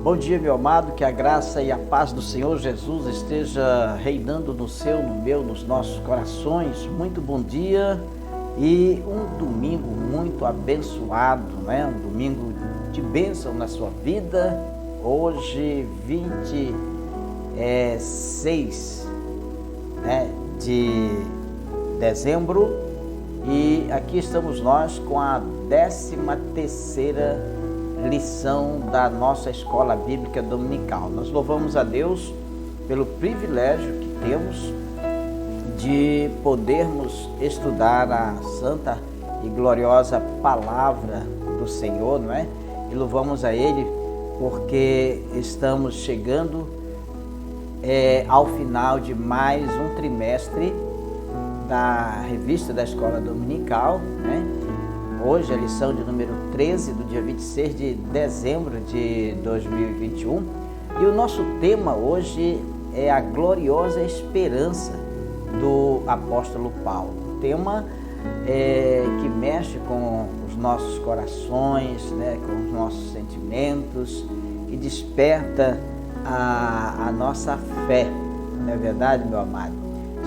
Bom dia, meu amado, que a graça e a paz do Senhor Jesus esteja reinando no seu, no meu, nos nossos corações. Muito bom dia e um domingo muito abençoado, né? Um domingo de bênção na sua vida. Hoje, 26 de dezembro, e aqui estamos nós com a 13ª lição da nossa escola bíblica dominical. Nós louvamos a Deus pelo privilégio que temos de podermos estudar a santa e gloriosa palavra do Senhor, não é? E louvamos a Ele porque estamos chegando ao final de mais um trimestre da revista da escola dominical, né? Hoje a lição de número 13, do dia 26 de dezembro de 2021. E o nosso tema hoje é a gloriosa esperança do apóstolo Paulo. Um tema que mexe com os nossos corações, né, com os nossos sentimentos, e desperta a nossa fé. Não é verdade, meu amado?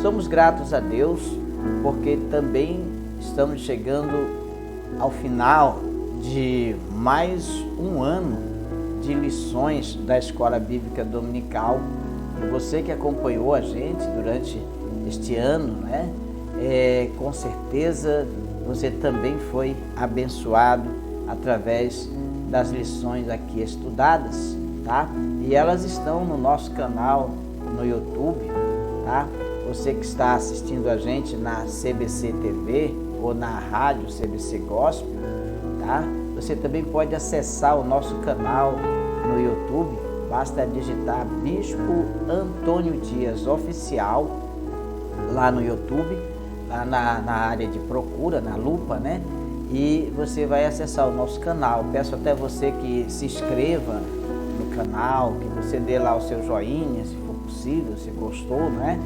Somos gratos a Deus porque também estamos chegando ao final de mais um ano de lições da Escola Bíblica Dominical. E você que acompanhou a gente durante este ano, né? Com certeza você também foi abençoado através das lições aqui estudadas, tá? E elas estão no nosso canal no YouTube, tá? Você que está assistindo a gente na CBC TV ou na rádio CBC Gospel, tá? Você também pode acessar o nosso canal no YouTube. Basta digitar Bispo Antônio Dias Oficial lá no YouTube, lá na área de procura, na lupa, né? E você vai acessar o nosso canal. Peço até você que se inscreva no canal, que você dê lá o seu joinha, se for possível, se gostou, né?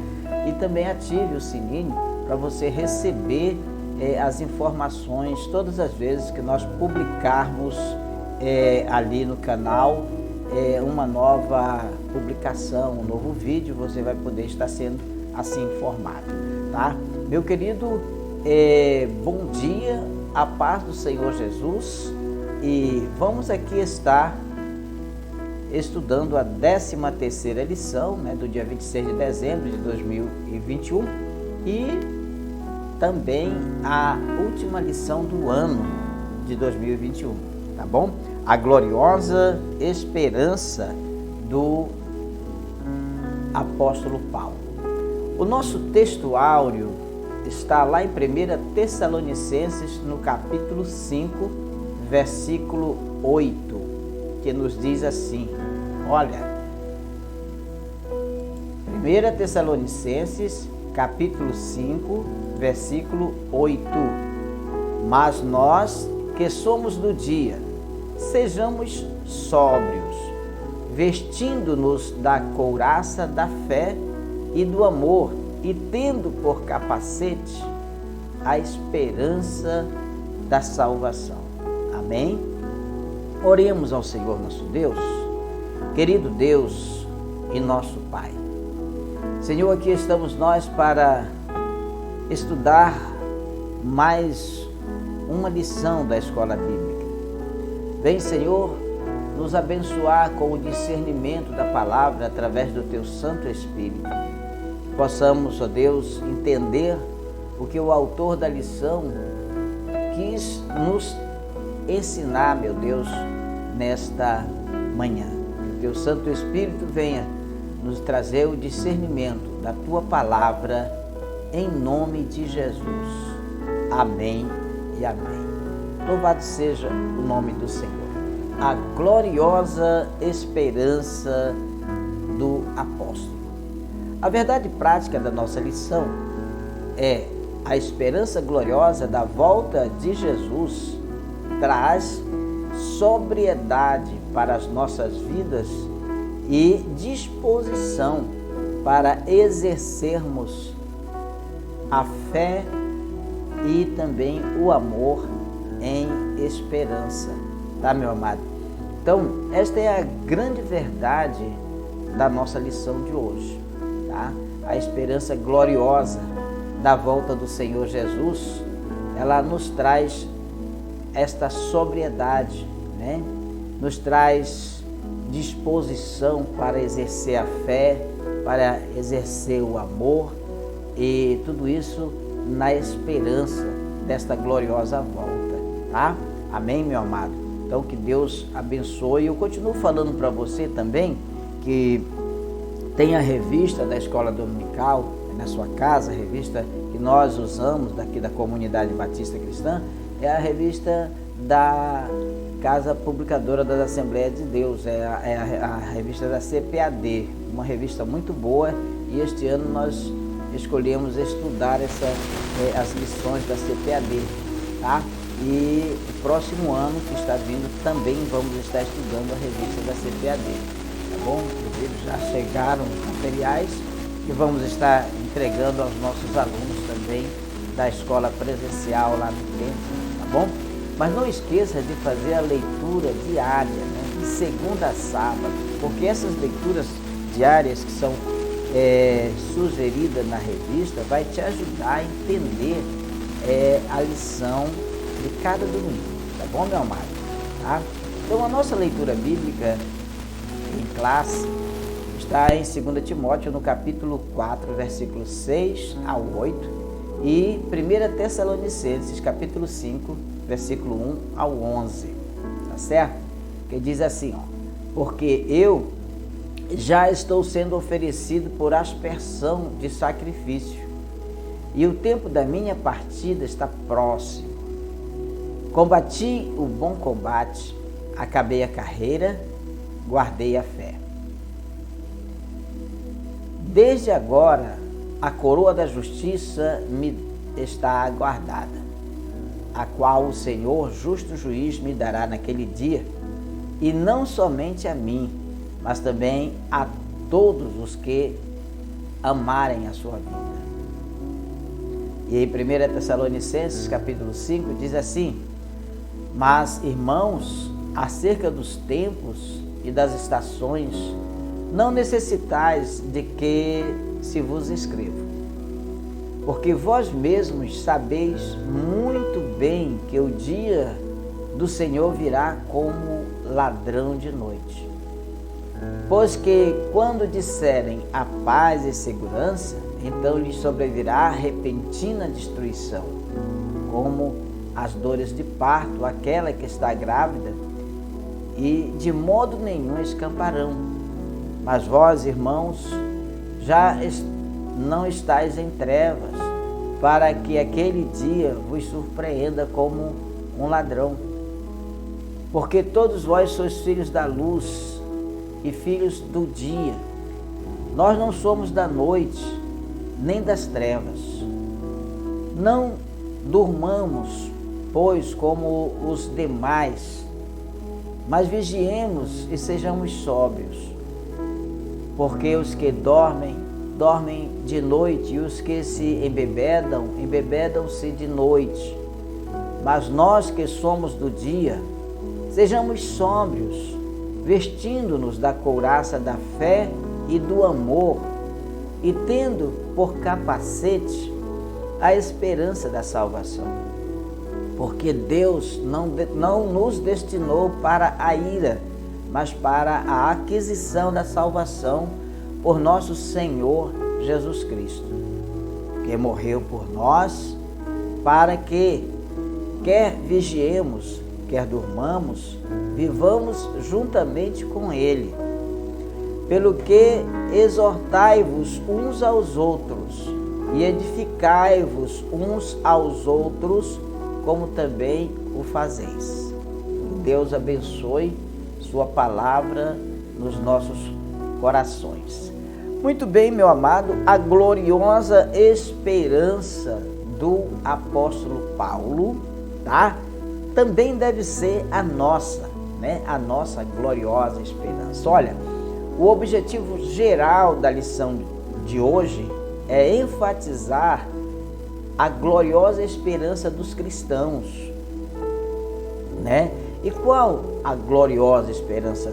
E também ative o sininho para você receber as informações todas as vezes que nós publicarmos ali no canal uma nova publicação, um novo vídeo. Você vai poder estar sendo assim informado, tá? Meu querido, bom dia, a paz do Senhor Jesus, e vamos aqui estar estudando a 13ª lição, né, do dia 26 de dezembro de 2021, e também a última lição do ano de 2021, tá bom? A gloriosa esperança do apóstolo Paulo. O nosso texto áureo está lá em 1 Tessalonicenses, no capítulo 5, versículo 8, que nos diz assim, olha, 1 Tessalonicenses, capítulo 5, versículo 8, mas nós que somos do dia, sejamos sóbrios, vestindo-nos da couraça da fé e do amor, e tendo por capacete a esperança da salvação. Amém? Oremos ao Senhor nosso Deus. Querido Deus e nosso Pai, Senhor, aqui estamos nós para estudar mais uma lição da escola bíblica. Vem, Senhor, nos abençoar com o discernimento da palavra através do Teu Santo Espírito. Possamos, ó Deus, entender o que o autor da lição quis nos ensinar, meu Deus, nesta manhã. Que o Teu Santo Espírito venha nos trazer o discernimento da Tua palavra, em nome de Jesus. Amém e amém. Louvado seja o nome do Senhor. A gloriosa esperança do apóstolo. A verdade prática da nossa lição é a esperança gloriosa da volta de Jesus traz sobriedade para as nossas vidas e disposição para exercermos a fé e também o amor em esperança, tá, meu amado? Então, esta é a grande verdade da nossa lição de hoje, tá? A esperança gloriosa da volta do Senhor Jesus, ela nos traz esta sobriedade, né? Nos traz disposição para exercer a fé, para exercer o amor, e tudo isso na esperança desta gloriosa volta, tá? Amém, meu amado? Então, que Deus abençoe. Eu continuo falando para você também que tem a revista da Escola Dominical na sua casa, a revista que nós usamos daqui da Comunidade Batista Cristã, é a revista da Casa Publicadora das Assembleias de Deus, é a revista da CPAD, uma revista muito boa, e este ano nós escolhemos estudar as lições da CPAD, tá? E o próximo ano que está vindo também vamos estar estudando a revista da CPAD, tá bom? Inclusive já chegaram os materiais e vamos estar entregando aos nossos alunos também da escola presencial lá no tempo, tá bom? Mas não esqueça de fazer a leitura diária, né? De segunda a sábado, porque essas leituras diárias que são sugeridas na revista vai te ajudar a entender a lição de cada domingo, tá bom, meu amado? Tá? Então, a nossa leitura bíblica em classe está em 2 Timóteo, no capítulo 4, versículos 6 ao 8, e 1 Tessalonicenses, capítulo 5, versículo 1 ao 11, tá certo? Que diz assim, ó: porque eu já estou sendo oferecido por aspersão de sacrifício, e o tempo da minha partida está próximo. Combati o bom combate, acabei a carreira, guardei a fé. Desde agora, a coroa da justiça me está aguardada, a qual o Senhor, justo juiz, me dará naquele dia, e não somente a mim, mas também a todos os que amarem a sua vida. E em 1 Tessalonicenses, capítulo 5, diz assim: mas, irmãos, acerca dos tempos e das estações, não necessitais de que se vos escreva, porque vós mesmos sabeis muito bem que o dia do Senhor virá como ladrão de noite. Pois que, quando disserem a paz e segurança, então lhes sobrevirá repentina destruição, como as dores de parto, aquela que está grávida, e de modo nenhum escaparão. Mas vós, irmãos, já não estáis em trevas, para que aquele dia vos surpreenda como um ladrão. Porque todos vós sois filhos da luz e filhos do dia. Nós não somos da noite, nem das trevas. Não durmamos, pois, como os demais, mas vigiemos e sejamos sóbrios. Porque os que dormem, dormem de noite, e os que se embebedam, embebedam-se de noite. Mas nós que somos do dia, sejamos sóbrios, vestindo-nos da couraça da fé e do amor, e tendo por capacete a esperança da salvação. Porque Deus não nos destinou para a ira, mas para a aquisição da salvação por nosso Senhor Jesus Cristo, que morreu por nós, para que, quer vigiemos, quer durmamos, vivamos juntamente com Ele. Pelo que exortai-vos uns aos outros e edificai-vos uns aos outros, como também o fazeis. Deus abençoe sua palavra nos nossos corações. Muito bem, meu amado, a gloriosa esperança do apóstolo Paulo, tá? Também deve ser a nossa, né? A nossa gloriosa esperança. Olha, o objetivo geral da lição de hoje é enfatizar a gloriosa esperança dos cristãos, né? E qual a gloriosa esperança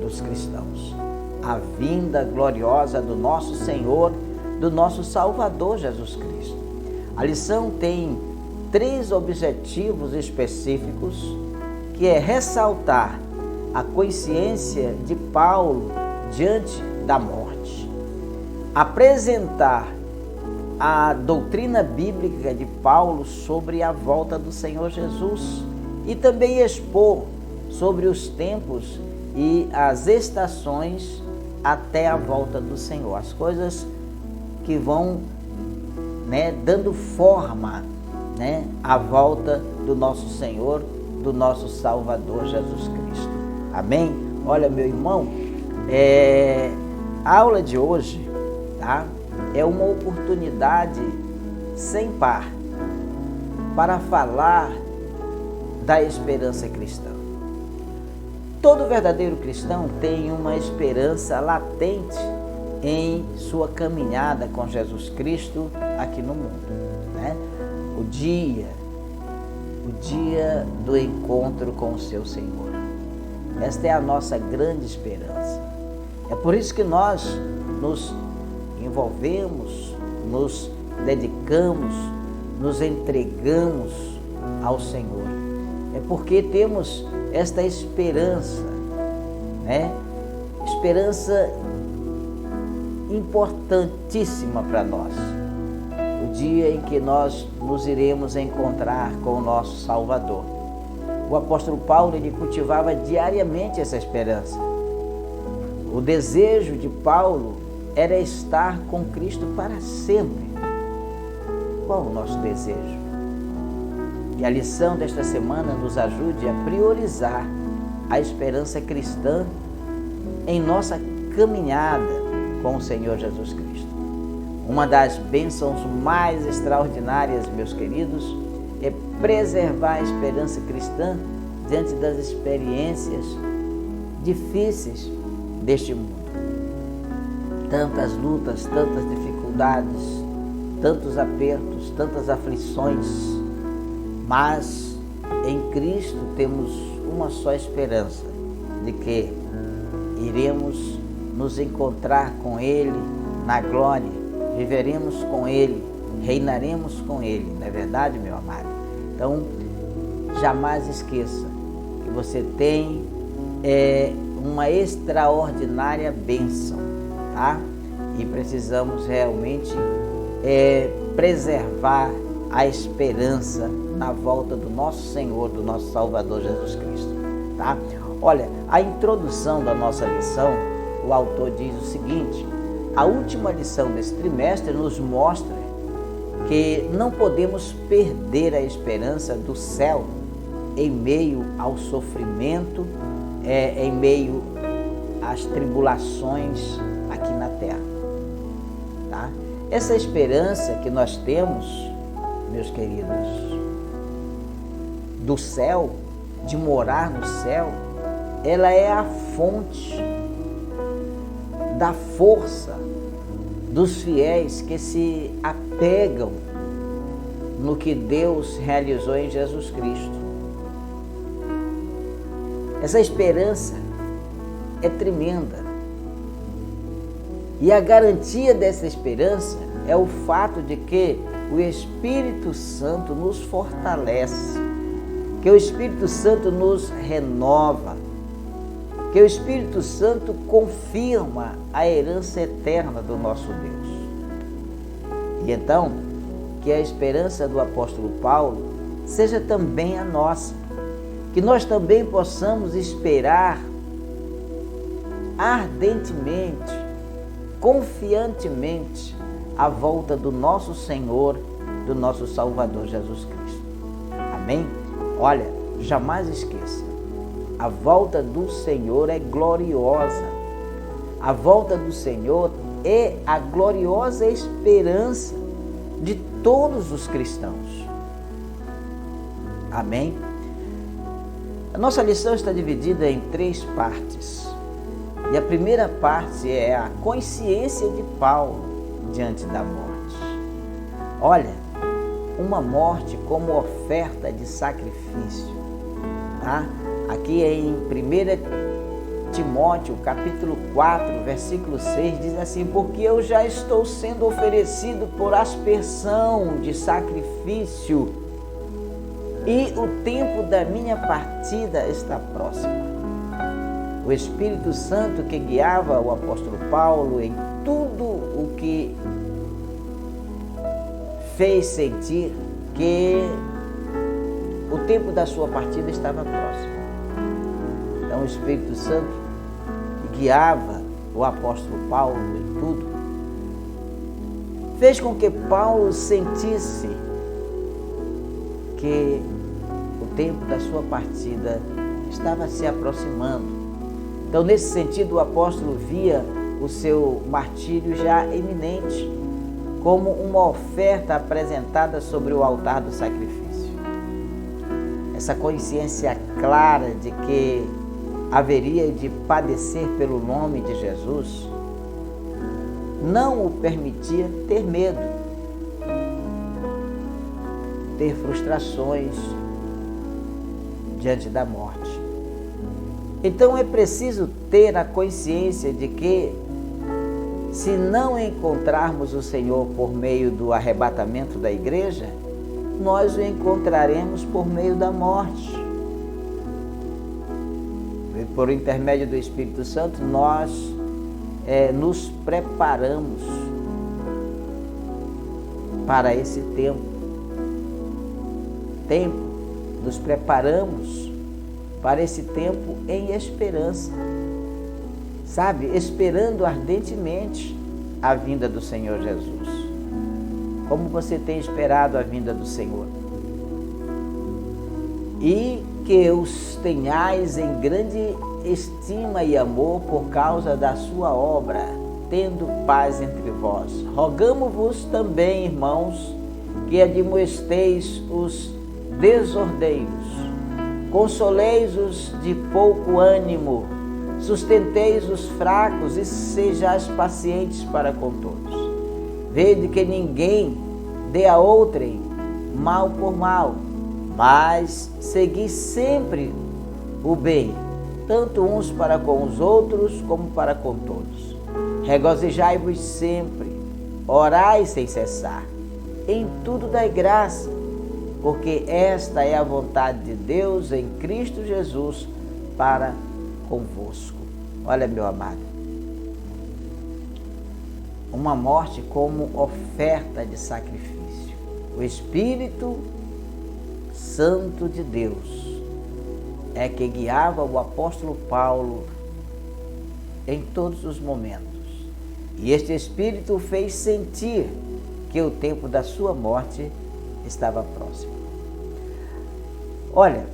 dos cristãos? A vinda gloriosa do nosso Senhor, do nosso Salvador Jesus Cristo. A lição tem 3 objetivos específicos, que é ressaltar a consciência de Paulo diante da morte, apresentar a doutrina bíblica de Paulo sobre a volta do Senhor Jesus e também expor sobre os tempos e as estações até a volta do Senhor, as coisas que vão, dando forma, à volta do nosso Senhor, do nosso Salvador Jesus Cristo. Amém? Olha, meu irmão, a aula de hoje, tá? É uma oportunidade sem par para falar da esperança cristã. Todo verdadeiro cristão tem uma esperança latente em sua caminhada com Jesus Cristo aqui no mundo, né? O dia do encontro com o seu Senhor. Esta é a nossa grande esperança. É por isso que nós nos envolvemos, nos dedicamos, nos entregamos ao Senhor. É porque temos esta esperança, Esperança importantíssima para nós. O dia em que nós nos iremos encontrar com o nosso Salvador. O apóstolo Paulo, ele cultivava diariamente essa esperança. O desejo de Paulo era estar com Cristo para sempre. Qual o nosso desejo? E a lição desta semana nos ajude a priorizar a esperança cristã em nossa caminhada com o Senhor Jesus Cristo. Uma das bênçãos mais extraordinárias, meus queridos, é preservar a esperança cristã diante das experiências difíceis deste mundo. Tantas lutas, tantas dificuldades, tantos apertos, tantas aflições, mas em Cristo temos uma só esperança, de que iremos nos encontrar com Ele na glória, viveremos com Ele, reinaremos com Ele, não é verdade, meu amado? Então, jamais esqueça que você tem uma extraordinária bênção, tá? E precisamos realmente preservar a esperança na volta do nosso Senhor, do nosso Salvador Jesus Cristo, tá? Olha, a introdução da nossa lição, o autor diz o seguinte: a última lição desse trimestre nos mostra que não podemos perder a esperança do céu em meio ao sofrimento, em meio às tribulações aqui na terra, tá? Essa esperança que nós temos, meus queridos, do céu, de morar no céu, ela é a fonte da força dos fiéis que se apegam no que Deus realizou em Jesus Cristo. Essa esperança é tremenda. E a garantia dessa esperança é o fato de que o Espírito Santo nos fortalece, que o Espírito Santo nos renova, que o Espírito Santo confirma a herança eterna do nosso Deus. E então, que a esperança do apóstolo Paulo seja também a nossa, que nós também possamos esperar ardentemente, confiantemente, a volta do nosso Senhor, do nosso Salvador Jesus Cristo. Amém? Olha, jamais esqueça, a volta do Senhor é gloriosa. A volta do Senhor é a gloriosa esperança de todos os cristãos. Amém? A nossa lição está dividida em 3 partes. E a primeira parte é a consciência de Paulo diante da morte. Olha, uma morte como oferta de sacrifício, Aqui em 1 Timóteo, capítulo 4, versículo 6, diz assim: porque eu já estou sendo oferecido por aspersão de sacrifício e o tempo da minha partida está próximo. O Espírito Santo que guiava o apóstolo Paulo em tudo o que fez sentir que o tempo da sua partida estava próximo. Então o Espírito Santo que guiava o apóstolo Paulo em tudo, fez com que Paulo sentisse que o tempo da sua partida estava se aproximando. Então, nesse sentido, o apóstolo via o seu martírio já iminente, como uma oferta apresentada sobre o altar do sacrifício. Essa consciência clara de que haveria de padecer pelo nome de Jesus não o permitia ter medo, ter frustrações diante da morte. Então é preciso ter a consciência de que, se não encontrarmos o Senhor por meio do arrebatamento da igreja, nós o encontraremos por meio da morte. E por intermédio do Espírito Santo, nós nos preparamos para esse tempo. Nos preparamos para esse tempo em esperança, sabe? Esperando ardentemente a vinda do Senhor Jesus. Como você tem esperado a vinda do Senhor? E que os tenhais em grande estima e amor por causa da sua obra, tendo paz entre vós. Rogamo-vos também, irmãos, que admoesteis os desordeiros, consoleis-os de pouco ânimo, sustenteis os fracos e sejais pacientes para com todos. Vede que ninguém dê a outrem mal por mal, mas segui sempre o bem, tanto uns para com os outros como para com todos. Regozijai-vos sempre, orai sem cessar, em tudo dai graça, porque esta é a vontade de Deus em Cristo Jesus para convosco. Olha, meu amado, uma morte como oferta de sacrifício. O Espírito Santo de Deus é que guiava o apóstolo Paulo em todos os momentos. E este Espírito o fez sentir que o tempo da sua morte estava próximo. Olha,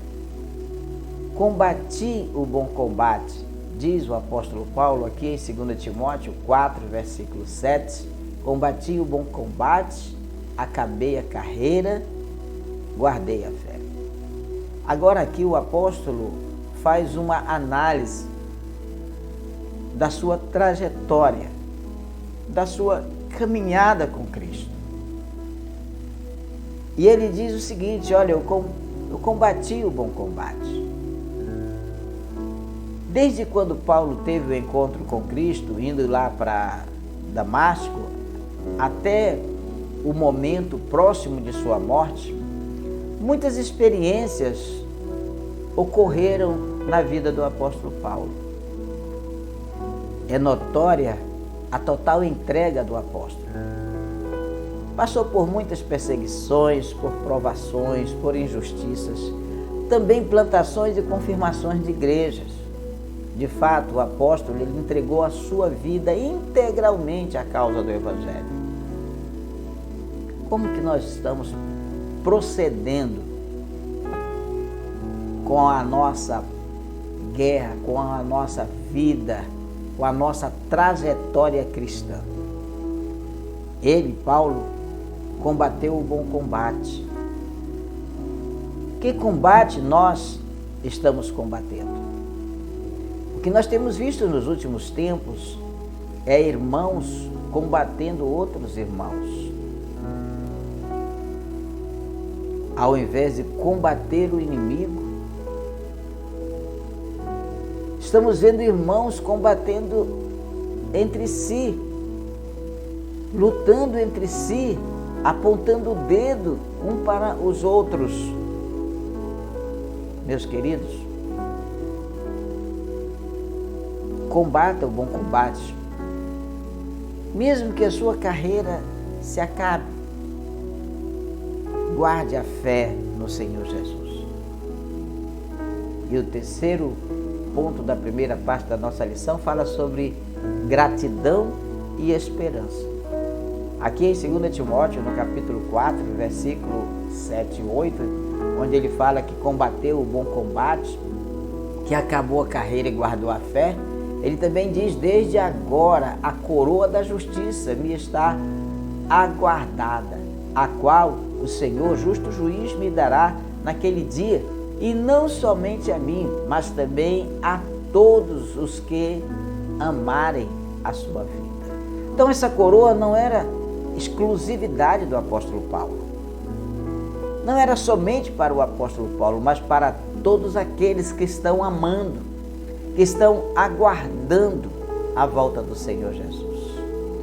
combati o bom combate, diz o apóstolo Paulo aqui em 2 Timóteo 4, versículo 7, combati o bom combate, acabei a carreira, guardei a fé. Agora aqui o apóstolo faz uma análise da sua trajetória, da sua caminhada com Cristo. E ele diz o seguinte: olha, eu combati o bom combate. Desde quando Paulo teve o encontro com Cristo, indo lá para Damasco, até o momento próximo de sua morte, muitas experiências ocorreram na vida do apóstolo Paulo. É notória a total entrega do apóstolo. Passou por muitas perseguições, por provações, por injustiças, também plantações e confirmações de igrejas. De fato, o apóstolo ele entregou a sua vida integralmente à causa do Evangelho. Como que nós estamos procedendo com a nossa guerra, com a nossa vida, com a nossa trajetória cristã? Ele, Paulo, combateu o bom combate. Que combate nós estamos combatendo? O que nós temos visto nos últimos tempos é irmãos combatendo outros irmãos. Ao invés de combater o inimigo, Estamos vendo irmãos combatendo entre si, lutando entre si, apontando o dedo um para os outros. Meus queridos, combata o bom combate, mesmo que a sua carreira se acabe. Guarde a fé no Senhor Jesus. E o terceiro ponto da primeira parte da nossa lição fala sobre gratidão e esperança. Aqui em 2 Timóteo, no capítulo 4, versículo 7 e 8, onde ele fala que combateu o bom combate, que acabou a carreira e guardou a fé, ele também diz: desde agora a coroa da justiça me está aguardada, a qual o Senhor, justo juiz, me dará naquele dia, e não somente a mim, mas também a todos os que amarem a sua vida. Então essa coroa não era exclusividade do apóstolo Paulo. Não era somente para o apóstolo Paulo, mas para todos aqueles que estão amando, que estão aguardando a volta do Senhor Jesus.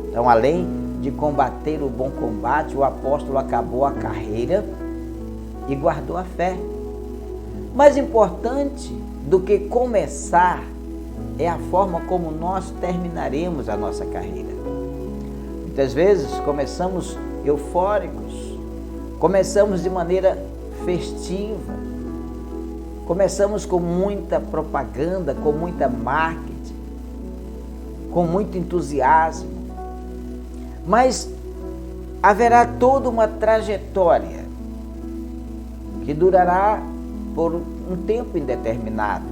Então, além de combater o bom combate, o apóstolo acabou a carreira e guardou a fé. Mais importante do que começar é a forma como nós terminaremos a nossa carreira. Muitas vezes começamos eufóricos, começamos de maneira festiva, começamos com muita propaganda, com muita marketing, com muito entusiasmo, mas haverá toda uma trajetória que durará por um tempo indeterminado.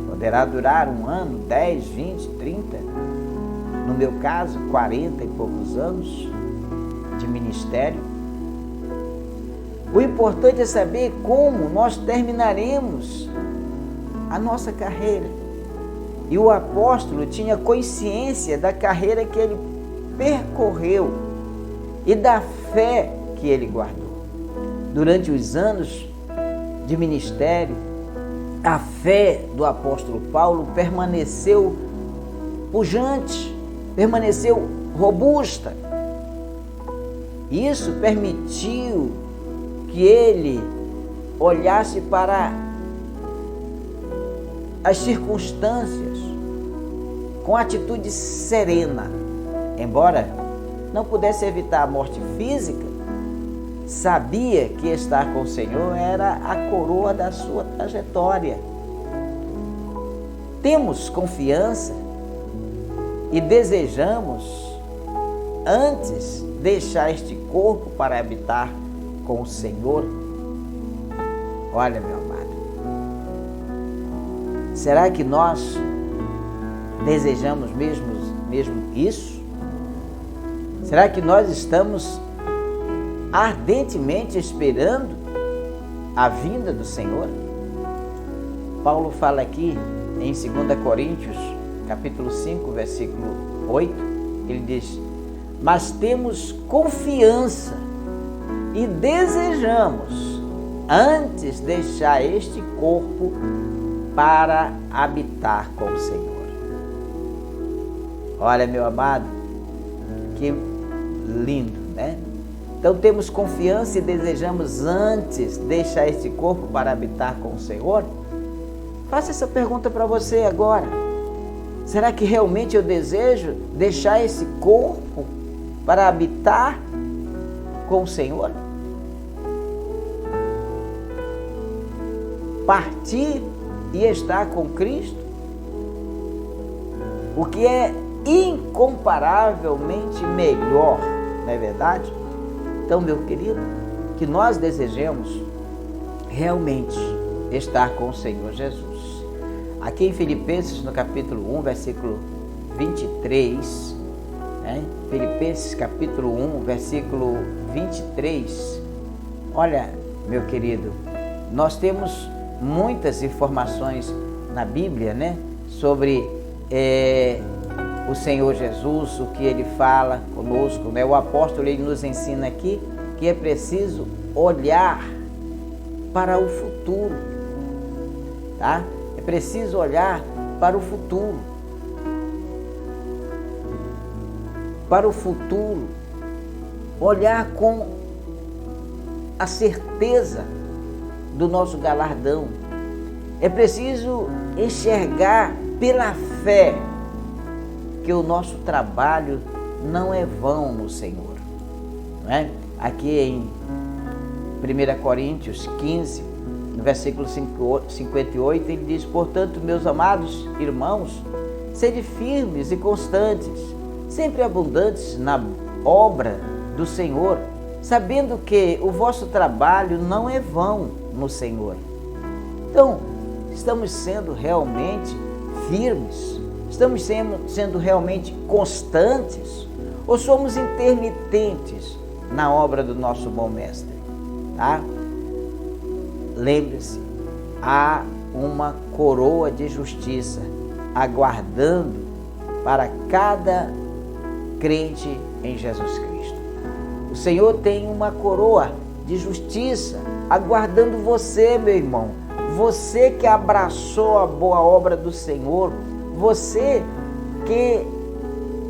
Poderá durar 1 ano, 10, 20, 30, no meu caso, 40 e poucos anos de ministério. O importante é saber como nós terminaremos a nossa carreira. E o apóstolo tinha consciência da carreira que ele percorreu e da fé que ele guardou. Durante os anos de ministério, a fé do apóstolo Paulo permaneceu pujante, permaneceu robusta. Isso permitiu que ele olhasse para as circunstâncias com atitude serena. Embora não pudesse evitar a morte física, sabia que estar com o Senhor era a coroa da sua trajetória. Temos confiança e desejamos antes deixar este corpo para habitar com o Senhor. Olha, meu amado, será que nós desejamos mesmo isso? Será que nós estamos ardentemente esperando a vinda do Senhor? Paulo fala aqui em 2 Coríntios, capítulo 5, versículo 8, ele diz: mas temos confiança e desejamos antes deixar este corpo para habitar com o Senhor. Olha, meu amado, que lindo, né? Então temos confiança e desejamos antes deixar este corpo para habitar com o Senhor? Faça essa pergunta para você agora. Será que realmente eu desejo deixar esse corpo para habitar com o Senhor? Partir e estar com Cristo? O que é incomparavelmente melhor, não é verdade? Então, meu querido, que nós desejemos realmente estar com o Senhor Jesus. Aqui em Filipenses, no capítulo 1, versículo 23, Filipenses capítulo 1, versículo 23, olha, meu querido, nós temos muitas informações na Bíblia, sobre o Senhor Jesus, o que Ele fala conosco, O apóstolo, ele nos ensina aqui que é preciso olhar para o futuro, tá? É preciso olhar para o futuro. Para o futuro, olhar com a certeza do nosso galardão. É preciso enxergar pela fé que o nosso trabalho não é vão no Senhor. Não é? Aqui em 1 Coríntios 15, no versículo 58, ele diz: portanto, meus amados irmãos, sede firmes e constantes, sempre abundantes na obra do Senhor, sabendo que o vosso trabalho não é vão no Senhor. Então, estamos sendo realmente firmes? Estamos sendo realmente constantes? Ou somos intermitentes na obra do nosso bom mestre? Tá? Lembre-se, há uma coroa de justiça aguardando para cada crente em Jesus Cristo. O Senhor tem uma coroa de justiça aguardando você, meu irmão. Você que abraçou a boa obra do Senhor, você que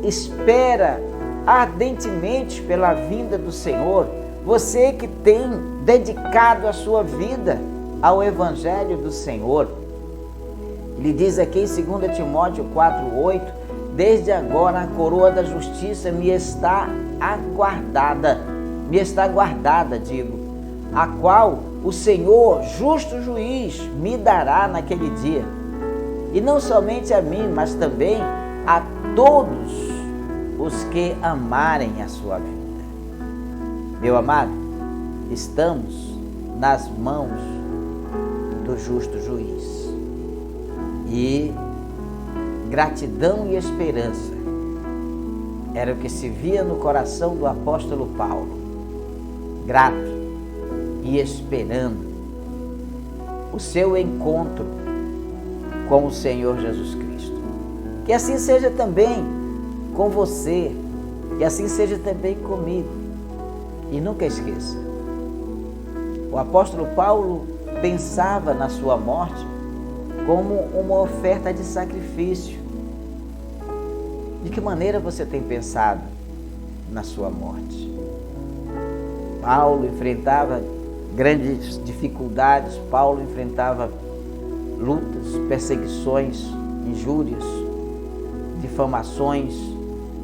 espera ardentemente pela vinda do Senhor, você que tem dedicado a sua vida ao Evangelho do Senhor. Ele diz aqui em 2 Timóteo 4,8: desde agora a coroa da justiça me está guardada, a qual o Senhor, justo juiz, me dará naquele dia. E não somente a mim, mas também a todos os que amarem a sua vida. Meu amado, estamos nas mãos do justo juiz. E gratidão e esperança era o que se via no coração do apóstolo Paulo, grato e esperando o seu encontro com o Senhor Jesus Cristo. Que assim seja também com você, que assim seja também comigo. E nunca esqueça, o apóstolo Paulo pensava na sua morte como uma oferta de sacrifício. De que maneira você tem pensado na sua morte? Paulo enfrentava grandes dificuldades, Paulo enfrentava lutas, perseguições, injúrias, difamações,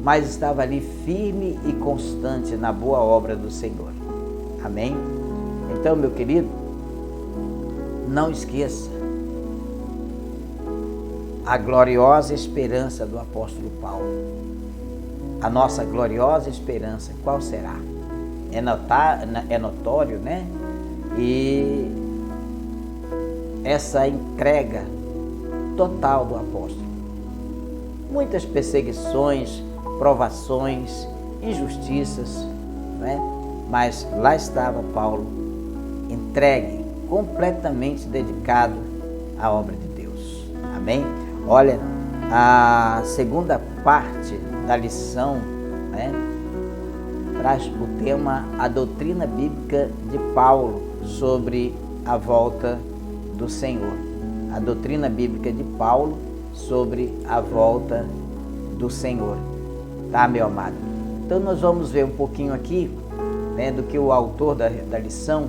mas estava ali firme e constante na boa obra do Senhor. Amém? Então, meu querido, não esqueça a gloriosa esperança do apóstolo Paulo. A nossa gloriosa esperança, qual será? É notório, né? E essa entrega total do apóstolo. Muitas perseguições, provações, injustiças, né? Mas lá estava Paulo, entregue, completamente dedicado à obra de Deus. Amém? Olha, a segunda parte da lição, né, traz o tema a doutrina bíblica de Paulo sobre a volta do Senhor. A doutrina bíblica de Paulo sobre a volta do Senhor. Tá, meu amado? Então nós vamos ver um pouquinho aqui, né, do que o autor da lição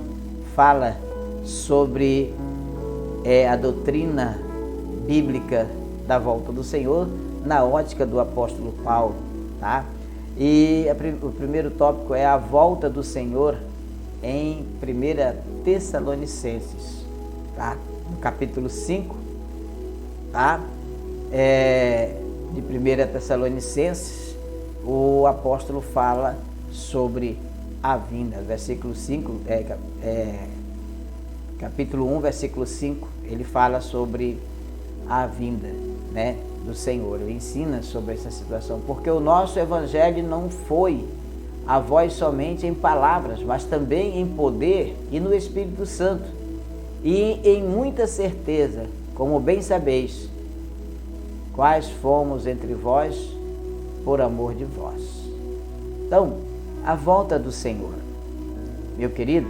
fala sobre a doutrina bíblica da volta do Senhor na ótica do apóstolo Paulo, tá? E o primeiro tópico é a volta do Senhor em 1 Tessalonicenses, tá? No capítulo 5, tá? De 1 Tessalonicenses, o apóstolo fala sobre a vinda. Versículo 5, capítulo 1, versículo 5, ele fala sobre a vinda, né, do Senhor. Ele ensina sobre essa situação, porque o nosso evangelho não foi a vós somente em palavras, mas também em poder e no Espírito Santo, e em muita certeza, como bem sabeis, quais fomos entre vós por amor de vós. Então, a volta do Senhor, meu querido,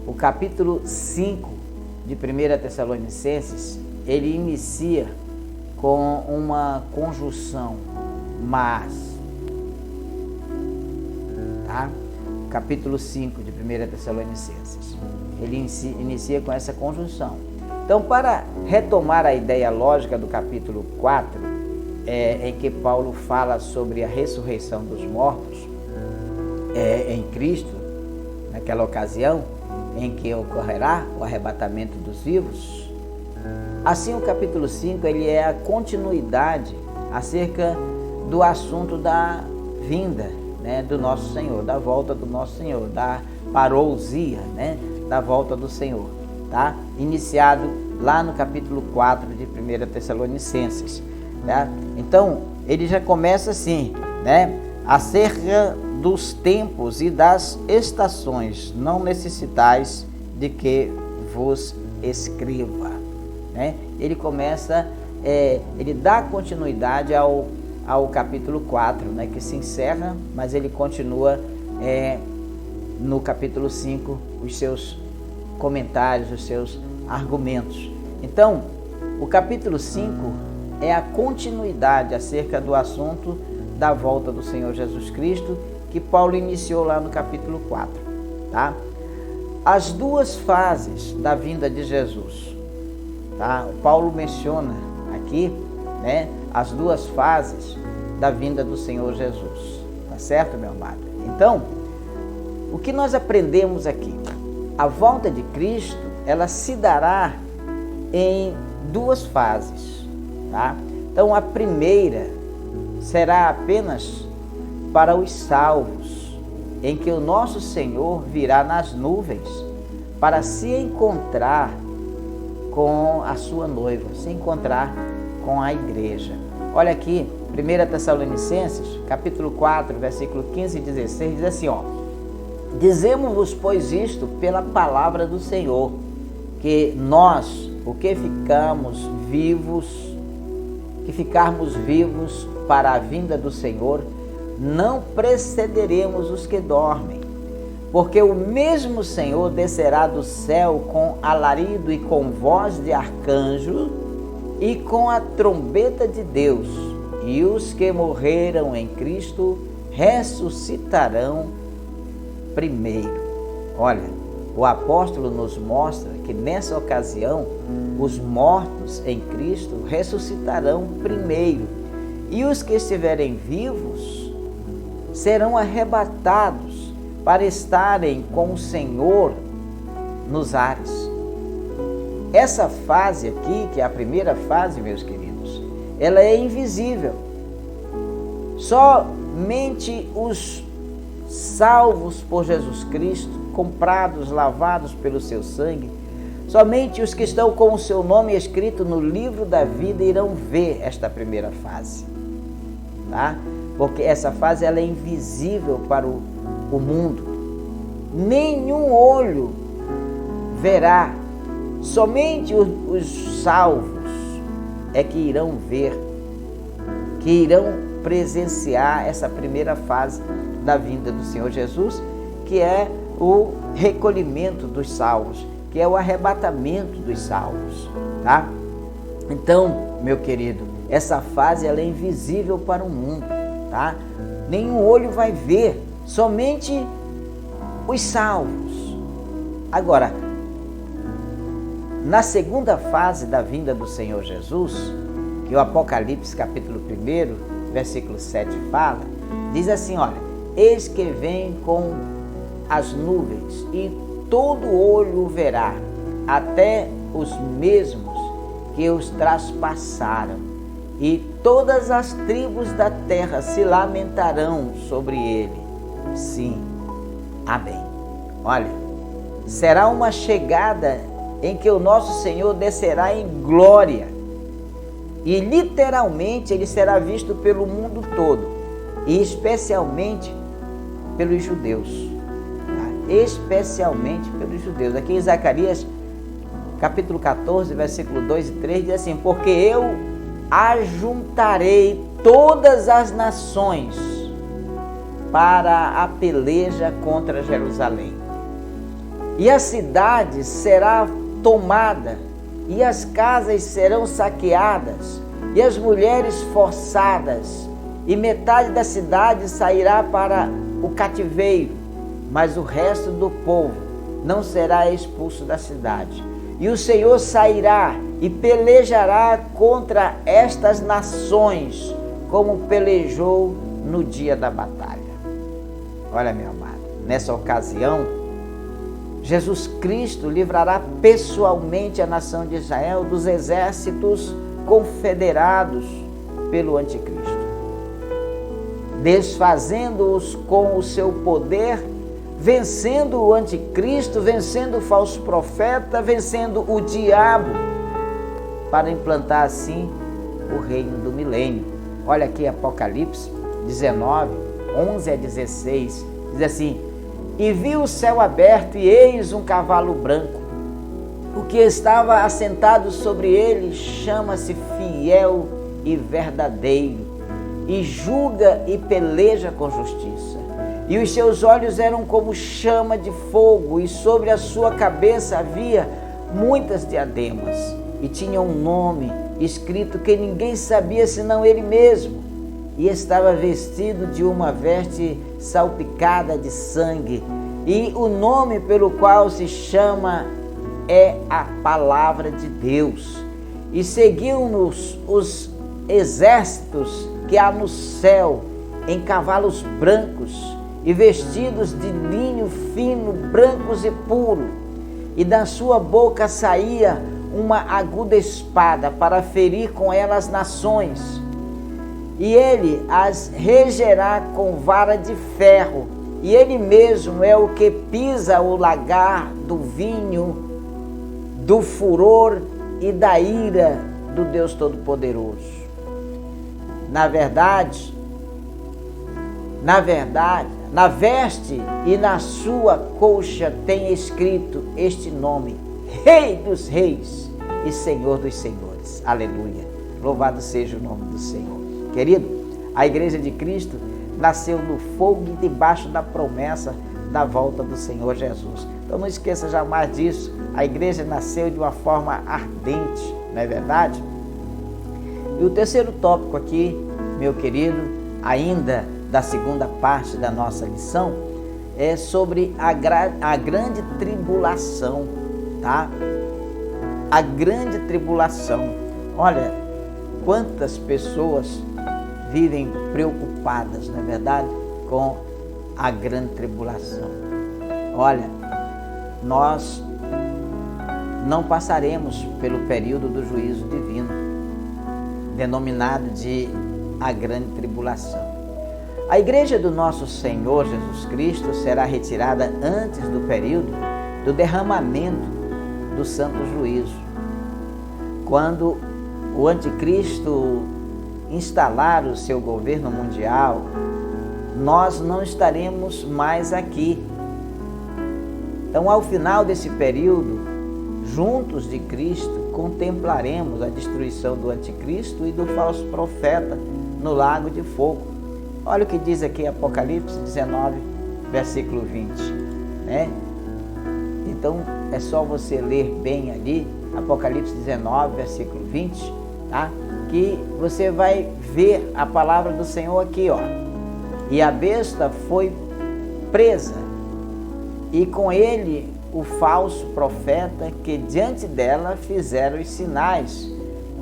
o capítulo 5 de 1 Tessalonicenses, ele inicia com uma conjunção, mas, tá? Capítulo 5 de 1 Tessalonicenses, ele inicia com essa conjunção. Então, para retomar a ideia lógica do capítulo 4, em que Paulo fala sobre a ressurreição dos mortos em Cristo, naquela ocasião em que ocorrerá o arrebatamento dos vivos, assim o capítulo 5 ele é a continuidade acerca do assunto da vinda, né, do nosso Senhor, da volta do nosso Senhor, da parousia, né, da volta do Senhor, tá? Iniciado lá no capítulo 4 de 1 Tessalonicenses, tá? Então, ele já começa assim, né? Acerca dos tempos e das estações, não necessitais de que vos escreva, né? Ele começa, ele dá continuidade ao capítulo 4, né? Que se encerra, mas ele continua no capítulo 5 os seus comentários, os seus argumentos. Então, o capítulo 5 é a continuidade acerca do assunto da volta do Senhor Jesus Cristo, que Paulo iniciou lá no capítulo 4, tá? As duas fases da vinda de Jesus, tá? Paulo menciona aqui, né, as duas fases da vinda do Senhor Jesus, tá certo, meu amado? Então, o que nós aprendemos aqui? A volta de Cristo, ela se dará em duas fases, tá? Então, a primeira será apenas para os salvos, em que o nosso Senhor virá nas nuvens para se encontrar com a sua noiva, se encontrar com a igreja. Olha aqui, 1 Tessalonicenses, capítulo 4, versículo 15 e 16, diz assim, ó: dizemos-vos, pois, isto pela palavra do Senhor, que nós, o que ficarmos vivos para a vinda do Senhor, não precederemos os que dormem, porque o mesmo Senhor descerá do céu com alarido e com voz de arcanjo e com a trombeta de Deus, e os que morreram em Cristo ressuscitarão primeiro. Olha, o apóstolo nos mostra que nessa ocasião os mortos em Cristo ressuscitarão primeiro, e os que estiverem vivos serão arrebatados para estarem com o Senhor nos ares. Essa fase aqui, que é a primeira fase, meus queridos, ela é invisível. Somente os salvos por Jesus Cristo, comprados, lavados pelo seu sangue, somente os que estão com o seu nome escrito no livro da vida irão ver esta primeira fase, tá? Porque essa fase ela é invisível para o mundo. Nenhum olho verá, somente os salvos é que irão ver, que irão presenciar essa primeira fase da vinda do Senhor Jesus, que é o recolhimento dos salvos, que é o arrebatamento dos salvos, tá? Então, meu querido, essa fase ela é invisível para o mundo, tá? Nenhum olho vai ver, somente os salvos. Agora, na segunda fase da vinda do Senhor Jesus, que o Apocalipse capítulo 1, versículo 7 fala, diz assim, olha: eis que vem com as nuvens, e todo olho o verá, até os mesmos que os traspassaram, e todas as tribos da terra se lamentarão sobre ele. Sim, amém. Olha, será uma chegada em que o nosso Senhor descerá em glória, e literalmente ele será visto pelo mundo todo, e especialmente pelos judeus, tá? Especialmente pelos judeus. Aqui em Zacarias capítulo 14, versículo 2 e 3 diz assim: porque eu ajuntarei todas as nações para a peleja contra Jerusalém, e a cidade será tomada, e as casas serão saqueadas, e as mulheres forçadas, e metade da cidade sairá para o cativeiro, mas o resto do povo não será expulso da cidade. E o Senhor sairá e pelejará contra estas nações, como pelejou no dia da batalha. Olha, meu amado, nessa ocasião, Jesus Cristo livrará pessoalmente a nação de Israel dos exércitos confederados pelo anticristo, desfazendo-os com o seu poder, vencendo o anticristo, vencendo o falso profeta, vencendo o diabo, para implantar assim o reino do milênio. Olha aqui Apocalipse 19, 11 a 16, diz assim: e vi o céu aberto, e eis um cavalo branco. O que estava assentado sobre ele chama-se Fiel e Verdadeiro, e julga e peleja com justiça. E os seus olhos eram como chama de fogo, e sobre a sua cabeça havia muitas diademas, e tinha um nome escrito que ninguém sabia senão ele mesmo. E estava vestido de uma veste salpicada de sangue, e o nome pelo qual se chama é a Palavra de Deus. E seguiam-nos os exércitos que há no céu em cavalos brancos, e vestidos de linho fino, brancos e puro, e da sua boca saía uma aguda espada para ferir com ela as nações. E ele as regerá com vara de ferro, e ele mesmo é o que pisa o lagar do vinho, do furor e da ira do Deus Todo-Poderoso. Na verdade, na veste e na sua coxa tem escrito este nome: Rei dos Reis e Senhor dos Senhores. Aleluia! Louvado seja o nome do Senhor. Querido, a Igreja de Cristo nasceu no fogo e debaixo da promessa da volta do Senhor Jesus. Então não esqueça jamais disso. A igreja nasceu de uma forma ardente, não é verdade? E o terceiro tópico aqui, meu querido, ainda da segunda parte da nossa lição, é sobre a grande tribulação, tá? A grande tribulação. Olha, quantas pessoas vivem preocupadas, não é verdade, com a grande tribulação. Olha, nós não passaremos pelo período do juízo divino, denominado de a grande tribulação. A igreja do nosso Senhor Jesus Cristo será retirada antes do período do derramamento do santo juízo. Quando o anticristo instalar o seu governo mundial, nós não estaremos mais aqui. Então, ao final desse período, juntos de Cristo, contemplaremos a destruição do anticristo e do falso profeta no lago de fogo. Olha o que diz aqui Apocalipse 19, versículo 20, né? Então, é só você ler bem ali, Apocalipse 19, versículo 20, tá? Que você vai ver a palavra do Senhor aqui, ó. E a besta foi presa, e com ele o falso profeta que diante dela fizeram os sinais,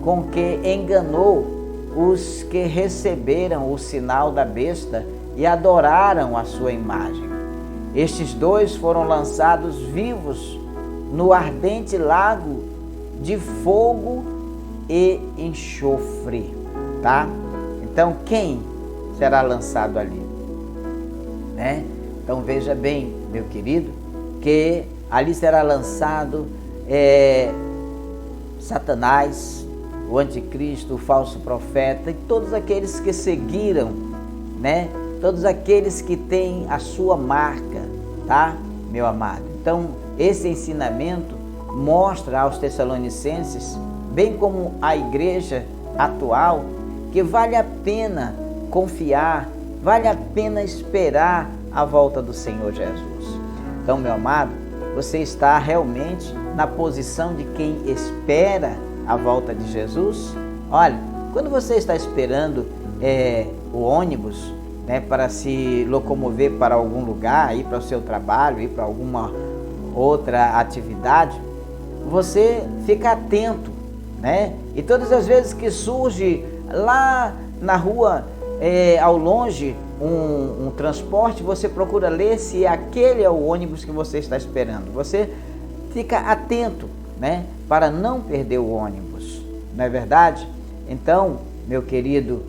com que enganou os que receberam o sinal da besta e adoraram a sua imagem. Estes dois foram lançados vivos no ardente lago de fogo e enxofre, tá? Então, quem será lançado ali, né? Então, veja bem, meu querido, que ali será lançado Satanás, o anticristo, o falso profeta e todos aqueles que seguiram, né? Todos aqueles que têm a sua marca, tá, meu amado? Então, esse ensinamento mostra aos Tessalonicenses, bem como a igreja atual, que vale a pena confiar, vale a pena esperar a volta do Senhor Jesus. Então, meu amado, você está realmente na posição de quem espera a volta de Jesus? Olha, quando você está esperando o ônibus, né, para se locomover para algum lugar, ir para o seu trabalho, ir para alguma outra atividade, você fica atento, né? E todas as vezes que surge lá na rua, ao longe, um transporte, você procura ler se aquele é o ônibus que você está esperando. Você fica atento, né, para não perder o ônibus, não é verdade? Então, meu querido,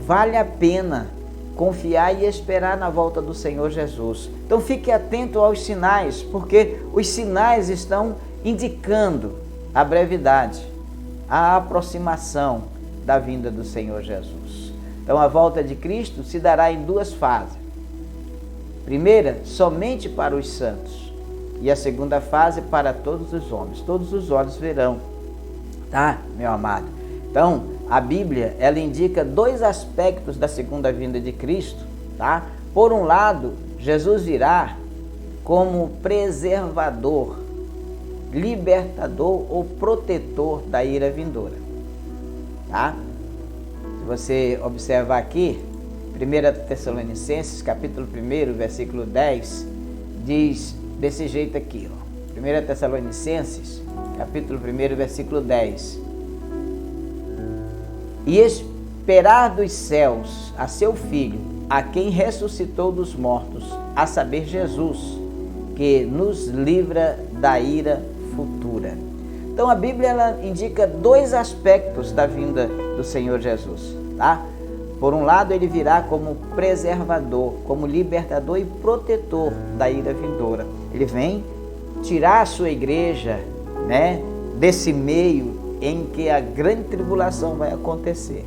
vale a pena confiar e esperar na volta do Senhor Jesus. Então fique atento aos sinais, porque os sinais estão indicando a brevidade, a aproximação da vinda do Senhor Jesus. Então a volta de Cristo se dará em duas fases. Primeira, somente para os santos, e a segunda fase para todos os homens. Todos os olhos verão, tá, meu amado? Então, a Bíblia, ela indica dois aspectos da segunda vinda de Cristo, tá? Por um lado, Jesus virá como preservador, libertador ou protetor da ira vindoura, tá? Se você observar aqui, 1 Tessalonicenses, capítulo 1, versículo 10, diz desse jeito aqui, ó. 1 Tessalonicenses, capítulo 1, versículo 10. E esperar dos céus a seu Filho, a quem ressuscitou dos mortos, a saber, Jesus, que nos livra da ira futura. Então a Bíblia, ela indica dois aspectos da vinda do Senhor Jesus, tá? Por um lado, ele virá como preservador, como libertador e protetor da ira vindoura. Ele vem tirar a sua igreja, né, desse meio em que a grande tribulação vai acontecer.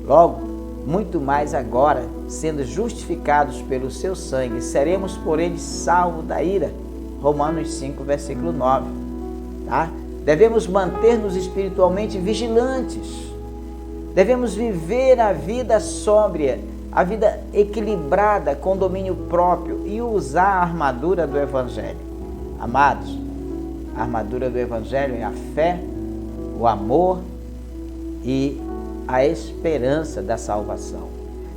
Logo, muito mais agora, sendo justificados pelo seu sangue, seremos por ele salvos da ira. Romanos 5, versículo 9. Tá? Devemos manter-nos espiritualmente vigilantes. Devemos viver a vida sóbria, a vida equilibrada, com domínio próprio, e usar a armadura do Evangelho. Amados, a armadura do Evangelho é a fé, o amor e a esperança da salvação.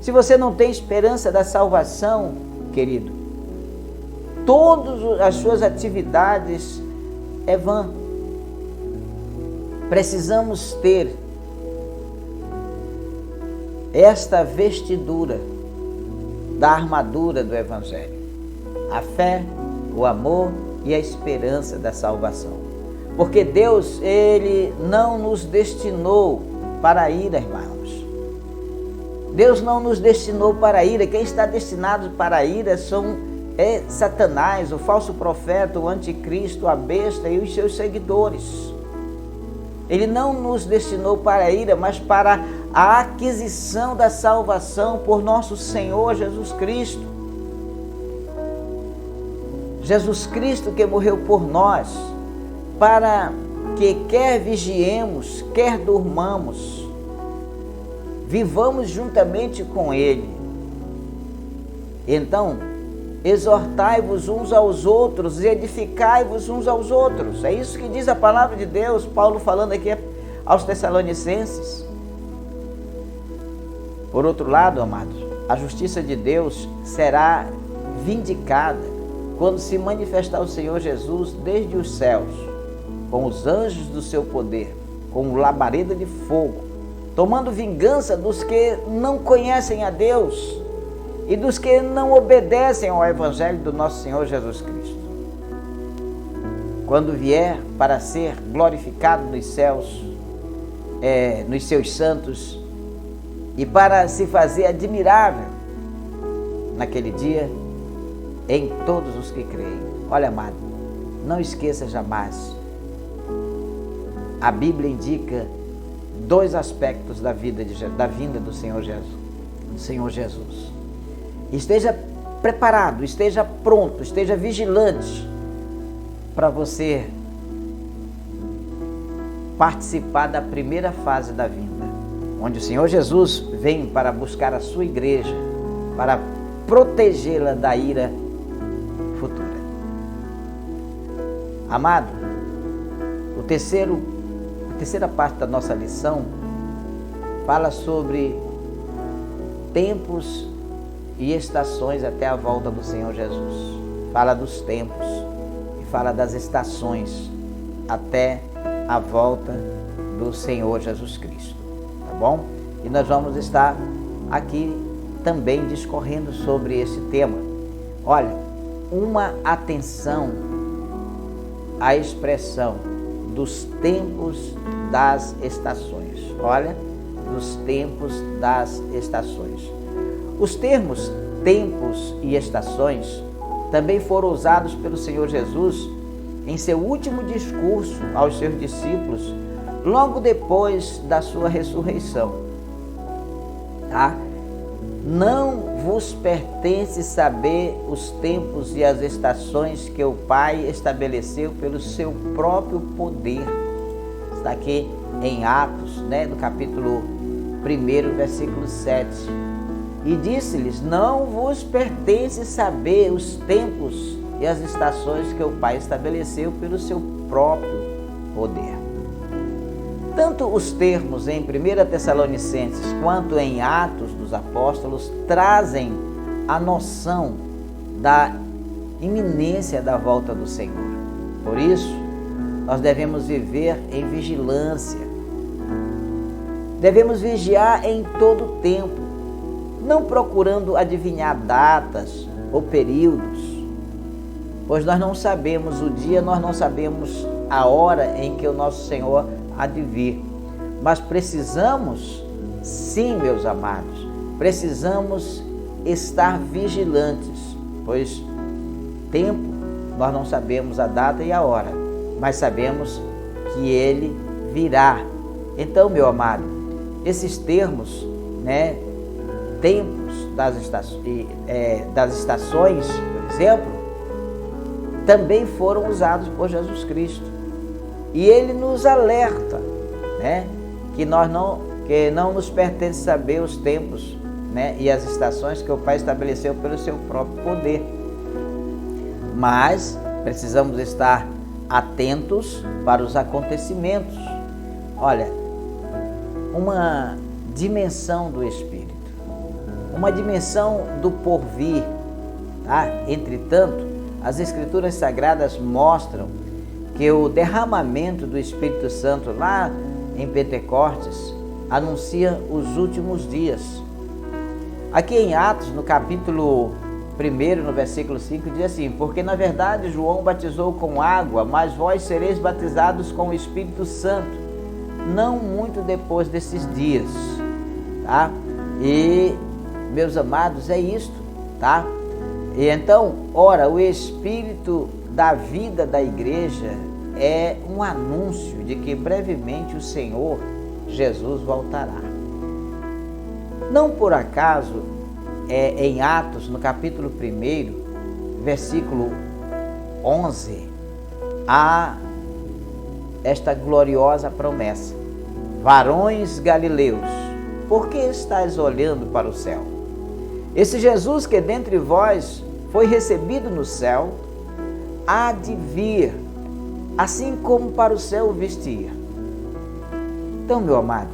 Se você não tem esperança da salvação, querido, todas as suas atividades é vã. Precisamos ter esta vestidura da armadura do Evangelho, a fé, o amor e a esperança da salvação. Porque Deus, ele não nos destinou para a ira, irmãos. Deus não nos destinou para a ira. Quem está destinado para a ira é Satanás, o falso profeta, o anticristo, a besta e os seus seguidores. Ele não nos destinou para a ira, mas para a aquisição da salvação por nosso Senhor Jesus Cristo. Jesus Cristo que morreu por nós, para que quer vigiemos, quer durmamos, vivamos juntamente com Ele. Então, exortai-vos uns aos outros e edificai-vos uns aos outros. É isso que diz a palavra de Deus, Paulo falando aqui aos Tessalonicenses. Por outro lado, amados, a justiça de Deus será vindicada quando se manifestar o Senhor Jesus desde os céus, com os anjos do seu poder, com labareda de fogo, tomando vingança dos que não conhecem a Deus e dos que não obedecem ao Evangelho do nosso Senhor Jesus Cristo. Quando vier para ser glorificado nos céus, nos seus santos, e para se fazer admirável naquele dia em todos os que creem. Olha, amado, não esqueça jamais, a Bíblia indica dois aspectos da vinda do Senhor Jesus. Esteja preparado, esteja pronto, esteja vigilante para você participar da primeira fase da vinda, onde o Senhor Jesus vem para buscar a sua igreja, para protegê-la da ira futura. Amado, A terceira parte da nossa lição fala sobre tempos e estações até a volta do Senhor Jesus. Fala dos tempos e fala das estações até a volta do Senhor Jesus Cristo, tá bom? E nós vamos estar aqui também discorrendo sobre esse tema. Olha, uma atenção à expressão dos tempos das estações. Olha, dos tempos das estações. Os termos tempos e estações também foram usados pelo Senhor Jesus em seu último discurso aos seus discípulos, logo depois da sua ressurreição. Tá? Não vos pertence saber os tempos e as estações que o Pai estabeleceu pelo seu próprio poder. Está aqui em Atos, no capítulo 1, versículo 7. E disse-lhes: não vos pertence saber os tempos e as estações que o Pai estabeleceu pelo seu próprio poder. Tanto os termos em 1 Tessalonicenses quanto em Atos dos Apóstolos trazem a noção da iminência da volta do Senhor. Por isso, nós devemos viver em vigilância. Devemos vigiar em todo o tempo, não procurando adivinhar datas ou períodos, pois nós não sabemos o dia, nós não sabemos a hora em que o nosso Senhor há de vir. Mas precisamos, sim, meus amados, precisamos estar vigilantes, pois tempo nós não sabemos a data e a hora, mas sabemos que Ele virá. Então, meu amado, esses termos, tempos das estações, por exemplo, também foram usados por Jesus Cristo. E Ele nos alerta, que não nos pertence saber os tempos, e as estações que o Pai estabeleceu pelo seu próprio poder. Mas precisamos estar atentos para os acontecimentos. Olha, uma dimensão do Espírito, uma dimensão do porvir, tá? Entretanto, as Escrituras Sagradas mostram que o derramamento do Espírito Santo lá em Pentecostes anuncia os últimos dias. Aqui em Atos, no capítulo 1, no versículo 5, diz assim: porque na verdade João batizou com água, mas vós sereis batizados com o Espírito Santo, não muito depois desses dias. Tá? E, meus amados, é isto, tá? E então, ora, o Espírito da vida da igreja é um anúncio de que brevemente o Senhor Jesus voltará. Não por acaso, em Atos, no capítulo 1, versículo 11, há esta gloriosa promessa: varões galileus, por que estáis olhando para o céu? Esse Jesus que dentre vós foi recebido no céu, há de vir, assim como para o céu o vestia. Então, meu amado,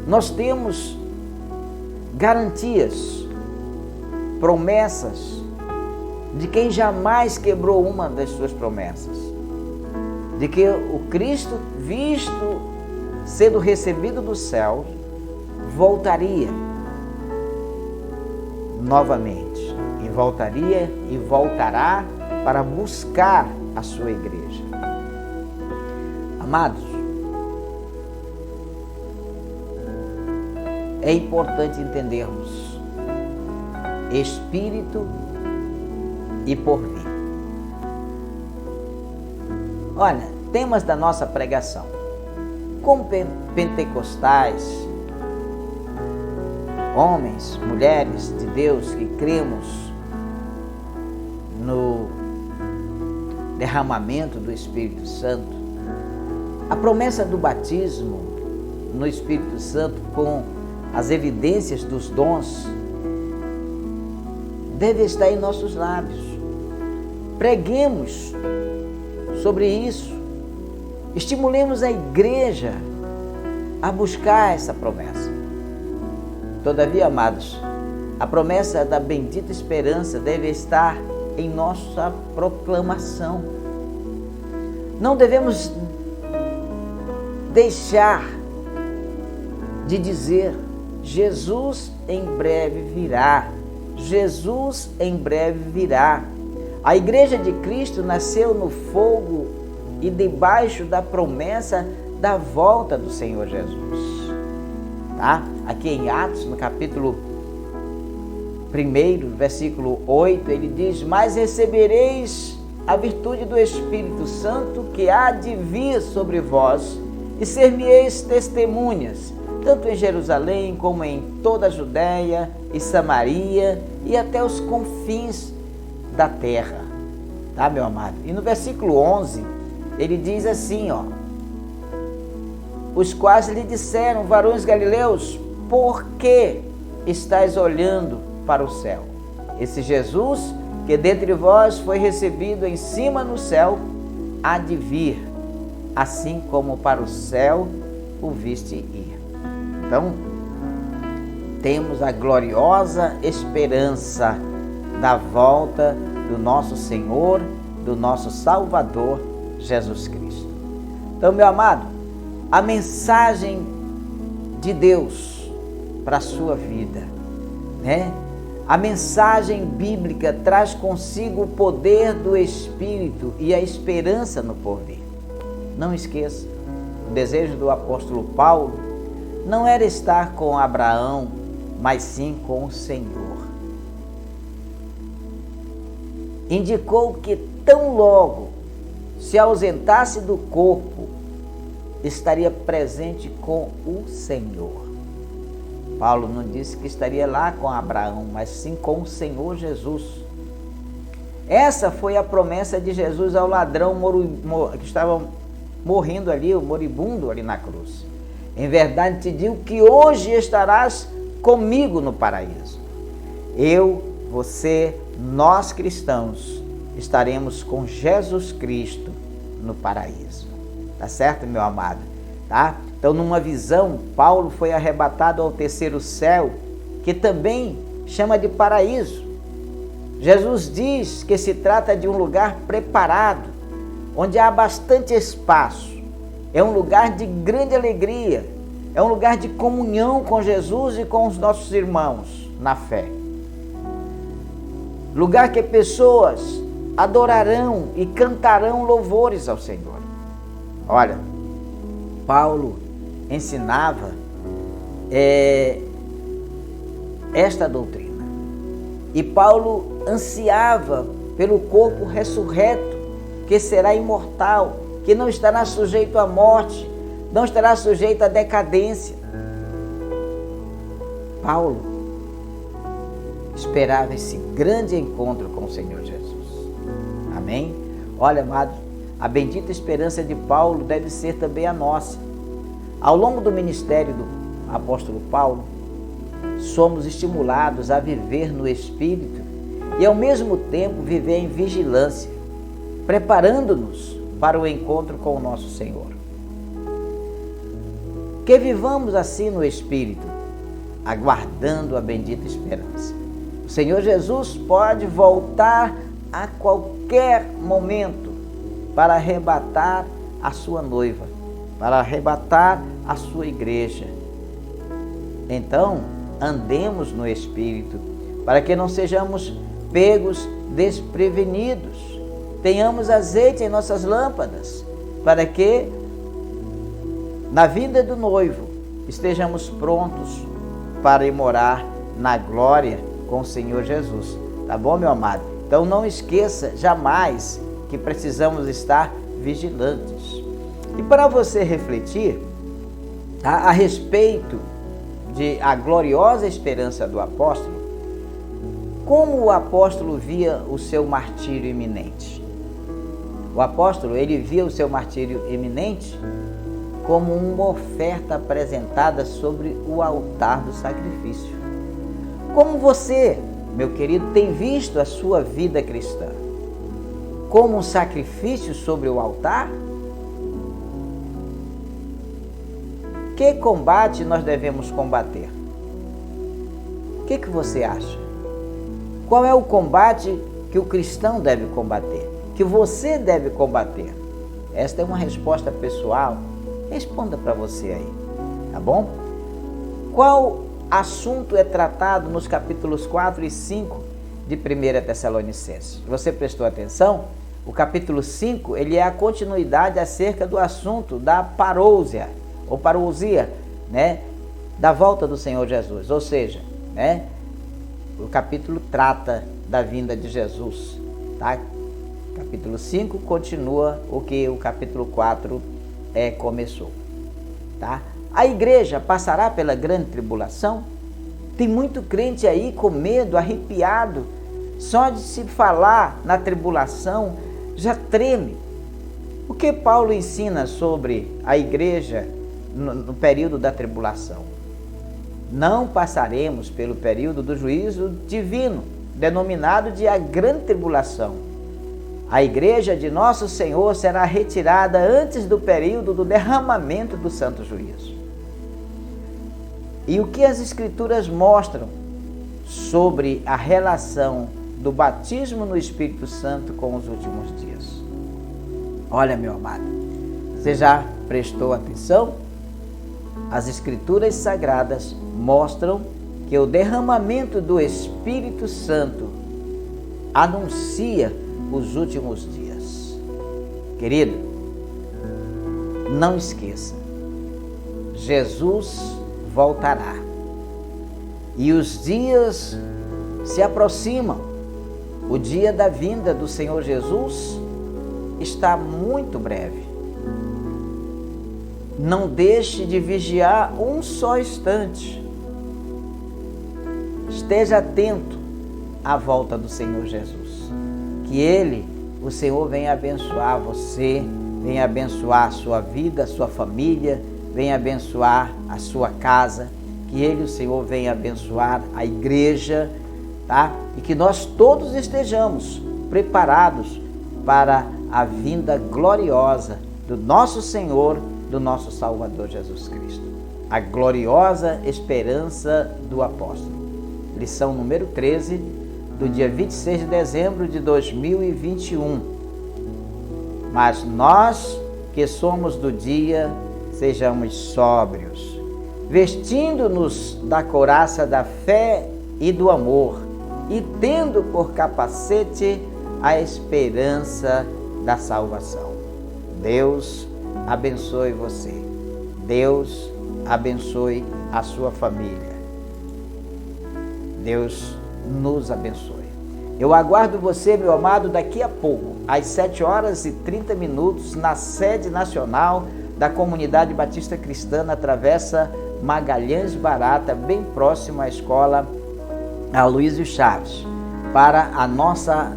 nós temos garantias, promessas de quem jamais quebrou uma das suas promessas, de que o Cristo, visto sendo recebido do céu, voltaria novamente, e voltará para buscar a sua igreja. Amados, é importante entendermos Espírito e porvir. Olha, temas da nossa pregação: como pentecostais, homens, mulheres de Deus que cremos no derramamento do Espírito Santo, a promessa do batismo no Espírito Santo com as evidências dos dons deve estar em nossos lábios. Preguemos sobre isso, Estimulemos a igreja a buscar essa promessa. Todavia, amados, a promessa da bendita esperança deve estar em nossa proclamação. Não devemos deixar de dizer: Jesus em breve virá. Jesus em breve virá. A igreja de Cristo nasceu no fogo e debaixo da promessa da volta do Senhor Jesus. Tá? Aqui em Atos, no capítulo 1, versículo 8, ele diz: mas recebereis a virtude do Espírito Santo que há de vir sobre vós, e ser-me-eis testemunhas, tanto em Jerusalém como em toda a Judéia e Samaria e até os confins da terra. Tá, meu amado? E no versículo 11, ele diz assim, ó: os quais lhe disseram: varões galileus, por que estáis olhando para o céu? Esse Jesus que dentre vós foi recebido em cima no céu, há de vir, assim como para o céu o viste ir. Então, temos a gloriosa esperança da volta do nosso Senhor, do nosso Salvador, Jesus Cristo. Então, meu amado, a mensagem de Deus para a sua vida, né? A mensagem bíblica traz consigo o poder do Espírito e a esperança no porvir. Não esqueça, o desejo do apóstolo Paulo não era estar com Abraão, mas sim com o Senhor. Indicou que tão logo se ausentasse do corpo, estaria presente com o Senhor. Paulo não disse que estaria lá com Abraão, mas sim com o Senhor Jesus. Essa foi a promessa de Jesus ao ladrão que estava morrendo ali, o moribundo ali na cruz. Em verdade te digo que hoje estarás comigo no paraíso. Eu, você, nós cristãos, estaremos com Jesus Cristo no paraíso. Tá certo, meu amado? Tá? Então, numa visão, Paulo foi arrebatado ao terceiro céu, que também chama de paraíso. Jesus diz que se trata de um lugar preparado, onde há bastante espaço. É um lugar de grande alegria, é um lugar de comunhão com Jesus e com os nossos irmãos na fé. Lugar que pessoas adorarão e cantarão louvores ao Senhor. Olha, Paulo ensinava esta doutrina. E Paulo ansiava pelo corpo ressurreto, que será imortal, que não estará sujeito à morte, não estará sujeito à decadência. Paulo esperava esse grande encontro com o Senhor Jesus. Amém? Olha, amados, a bendita esperança de Paulo deve ser também a nossa. Ao longo do ministério do apóstolo Paulo, somos estimulados a viver no Espírito e, ao mesmo tempo, viver em vigilância, preparando-nos para o encontro com o nosso Senhor. Que vivamos assim no Espírito, aguardando a bendita esperança. O Senhor Jesus pode voltar a qualquer momento para arrebatar a sua noiva, para arrebatar a sua igreja. Então, andemos no Espírito, para que não sejamos pegos desprevenidos. Tenhamos azeite em nossas lâmpadas, para que, na vinda do noivo, estejamos prontos para ir morar na glória com o Senhor Jesus. Tá bom, meu amado? Então, não esqueça jamais que precisamos estar vigilantes. E para você refletir a respeito de a gloriosa esperança do apóstolo, como o apóstolo via o seu martírio iminente? O apóstolo, ele via o seu martírio iminente como uma oferta apresentada sobre o altar do sacrifício. Como você, meu querido, tem visto a sua vida cristã? Como um sacrifício sobre o altar? Que combate nós devemos combater? O que você acha? Qual é o combate que o cristão deve combater? Que você deve combater? Esta é uma resposta pessoal. Responda para você aí, tá bom? Qual assunto é tratado nos capítulos 4 e 5 de 1 Tessalonicenses? Você prestou atenção? O capítulo 5, ele é a continuidade acerca do assunto da parousia, ou parousia, né? Da volta do Senhor Jesus. Ou seja, né? O capítulo trata da vinda de Jesus, tá? Capítulo 5 continua o que o capítulo 4 começou, tá? A igreja passará pela grande tribulação? Tem muito crente aí com medo, arrepiado, só de se falar na tribulação já treme. O que Paulo ensina sobre a igreja no período da tribulação? Não passaremos pelo período do juízo divino, denominado de a grande tribulação. A igreja de nosso Senhor será retirada antes do período do derramamento do santo juízo. E o que as Escrituras mostram sobre a relação do batismo no Espírito Santo com os últimos dias? Olha, meu amado, você já prestou atenção? As Escrituras Sagradas mostram que o derramamento do Espírito Santo anuncia os últimos dias. Querido, não esqueça, Jesus voltará e os dias se aproximam. O dia da vinda do Senhor Jesus está muito breve. Não deixe de vigiar um só instante. Esteja atento à volta do Senhor Jesus. Que Ele, o Senhor, venha abençoar você, venha abençoar a sua vida, a sua família, venha abençoar a sua casa. Que Ele, o Senhor, venha abençoar a igreja, tá? E que nós todos estejamos preparados para a vinda gloriosa do nosso Senhor, do nosso Salvador Jesus Cristo. A gloriosa esperança do apóstolo. Lição número 13, do dia 26 de dezembro de 2021. Mas nós que somos do dia, sejamos sóbrios, vestindo-nos da couraça da fé e do amor, e tendo por capacete a esperança da salvação. Deus abençoe você. Deus abençoe a sua família. Deus nos abençoe. Eu aguardo você, meu amado, daqui a pouco, às 7h30, na sede nacional da Comunidade Batista Cristã, na Travessa Magalhães Barata, bem próximo à escola Aloysio Chaves, para a nossa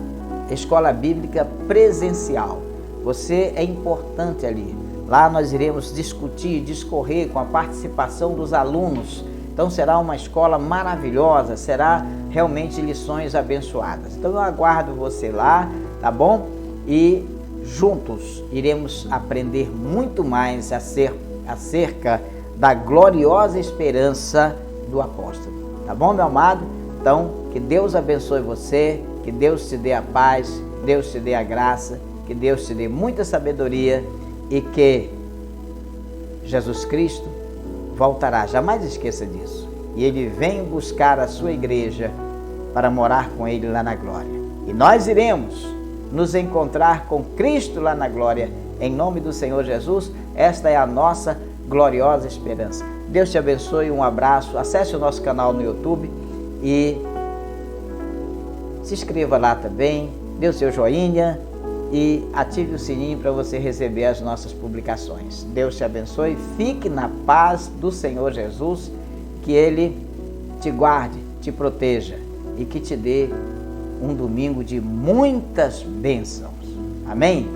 escola bíblica presencial. Você é importante ali. Lá nós iremos discutir, discorrer com a participação dos alunos. Então será uma escola maravilhosa, será realmente lições abençoadas. Então eu aguardo você lá, tá bom? E juntos iremos aprender muito mais acerca da gloriosa esperança do apóstolo. Tá bom, meu amado? Então, que Deus abençoe você, que Deus te dê a paz, Deus te dê a graça, que Deus te dê muita sabedoria e que Jesus Cristo voltará. Jamais esqueça disso. E Ele vem buscar a sua igreja para morar com Ele lá na glória. E nós iremos nos encontrar com Cristo lá na glória. Em nome do Senhor Jesus, esta é a nossa gloriosa esperança. Deus te abençoe, um abraço. Acesse o nosso canal no YouTube e se inscreva lá também, dê o seu joinha e ative o sininho para você receber as nossas publicações. Deus te abençoe, fique na paz do Senhor Jesus, que Ele te guarde, te proteja e que te dê um domingo de muitas bênçãos. Amém?